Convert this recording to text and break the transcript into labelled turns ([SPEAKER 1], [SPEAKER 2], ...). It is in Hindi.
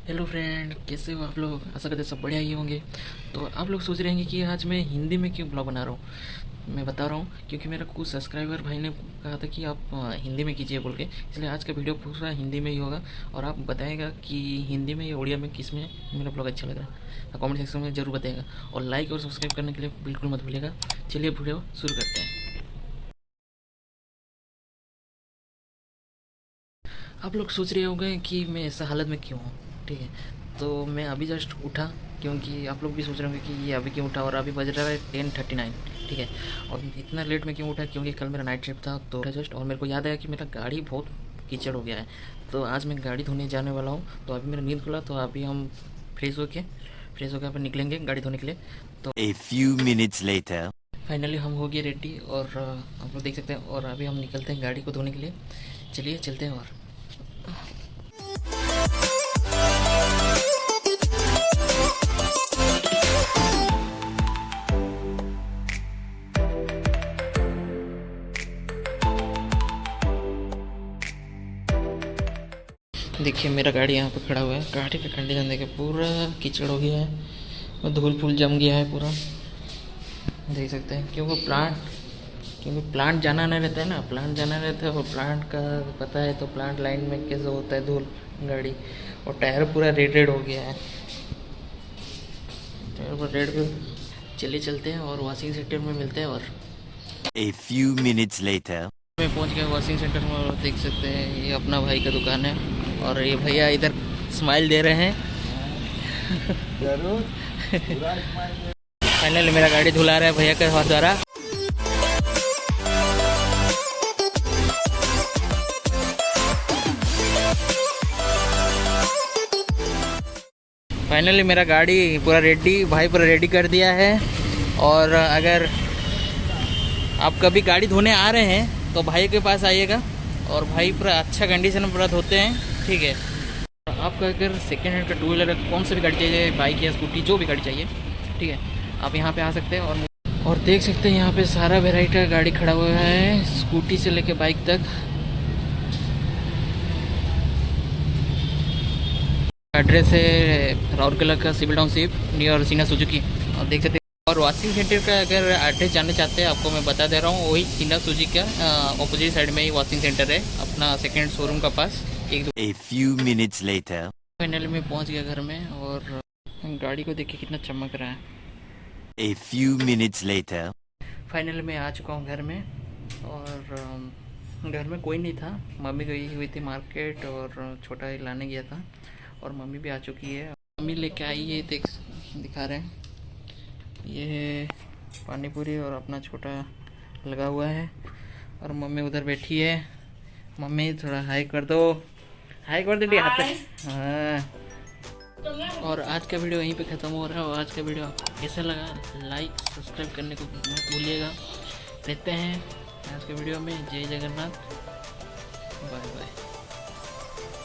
[SPEAKER 1] हेलो फ्रेंड, कैसे हो आप लोग? आशा करते सब बढ़िया ही होंगे। तो आप लोग सोच रहे होंगे कि आज मैं हिंदी में क्यों ब्लॉग बना रहा हूँ। मैं बता रहा हूँ क्योंकि मेरा कुछ सब्सक्राइबर भाई ने कहा था कि आप हिंदी में कीजिए बोल के, इसलिए आज का वीडियो पूरा हिंदी में ही होगा। और आप बताएगा कि हिंदी में या उड़िया में किस में मेरा ब्लॉग अच्छा लग रहा है, कमेंट सेक्शन में ज़रूर बताएगा। और लाइक और सब्सक्राइब करने के लिए बिल्कुल मत भूलिएगा। चलिए वीडियो शुरू करते हैं। आप लोग सोच रहे होंगे कि मैं ऐसा हालत में क्यों हूँ। ठीक है, तो मैं अभी जस्ट उठा, क्योंकि आप लोग भी सोच रहे होंगे कि ये अभी क्यों उठा, और अभी बज रहा है 10:39। ठीक है, और इतना लेट में क्यों उठा, क्योंकि कल मेरा नाइट शिफ्ट था तो उठा जस्ट, और मेरे को याद आया कि मेरा गाड़ी बहुत कीचड़ हो गया है। तो आज मैं गाड़ी धोने जाने वाला हूँ। तो अभी मेरा नींद खुला, तो अभी हम फ्रेश होके अपन निकलेंगे गाड़ी धोने के लिए। तो
[SPEAKER 2] A few minutes later.
[SPEAKER 1] Finally हम हो गए रेडी, और आप लोग देख सकते हैं। और अभी हम निकलते हैं गाड़ी को धोने के लिए। चलिए चलते हैं। और देखिए मेरा गाड़ी यहाँ पे खड़ा हुआ है। गाड़ी का कंडीशन देखिए, पूरा कीचड़ हो गया है और धूल फूल जम गया है पूरा, देख सकते हैं। क्योंकि प्लांट जाना नहीं रहता है ना, प्लांट जाना रहता है, और प्लांट का पता है तो प्लांट लाइन में कैसे होता है धूल गाड़ी। और टायर पूरा रेड रेड हो गया है, टायर पूरा रेड पे। चलिए चलते हैं और वॉशिंग सेंटर में मिलते हैं। और
[SPEAKER 2] A few minutes later.
[SPEAKER 1] मैं पहुंच गया वॉशिंग सेंटर में, और देख सकते हैं ये अपना भाई का दुकान है। और ये भैया इधर स्माइल दे रहे हैं। फाइनली मेरा गाड़ी धुला रहा है भैया के हाथ द्वारा। फाइनली मेरा गाड़ी पूरा रेडी, भाई पूरा रेडी कर दिया है। और अगर आप कभी गाड़ी धोने आ रहे हैं तो भाई के पास आइएगा, और भाई पूरा अच्छा कंडीशन में पूरा धोते हैं। ठीक है, आपका अगर सेकेंड हैंड का टू व्हीलर कौन सा भी गाड़ी चाहिए, बाइक या स्कूटी, जो भी गाड़ी चाहिए, ठीक है, आप यहाँ पे आ सकते हैं। और देख सकते हैं यहाँ पे सारा वेराइटी का गाड़ी खड़ा हुआ है, स्कूटी से लेके बाइक तक। एड्रेस है राउरकेला का सिविल टाउनशिप नियर सीना सुजुकी, और देख सकते हैं। और वॉशिंग सेंटर का अगर एड्रेस जानना चाहते हैं आपको मैं बता दे रहा हूँ, वही सीना सुजुकी का ऑपोजिट साइड में ही वॉशिंग सेंटर है अपना सेकेंड शोरूम का पास।
[SPEAKER 2] A few minutes later.
[SPEAKER 1] Finally मैं पहुँच गया घर में, और गाड़ी को देखिए कितना चमक रहा है।
[SPEAKER 2] A few minutes later.
[SPEAKER 1] Finally मैं आ चुका हूँ घर में, और घर में कोई नहीं था। मम्मी गई हुई थी मार्केट, और छोटा ही लाने गया था, और मम्मी भी आ चुकी है। मम्मी लेके आई है, दिखा रहे हैं, ये है पानी पूरी और अपना छोटा लगा हुआ है। और मम्मी उधर बैठी है। मम्मी थोड़ा हाई कर दो, हाई कर दो हाथ। हाँ, और आज का वीडियो यहीं पे ख़त्म हो रहा है। और आज का वीडियो आपको कैसा लगा, लाइक सब्सक्राइब करने को मत भूलिएगा। रहते हैं आज के वीडियो में। जय जगन्नाथ, बाय बाय।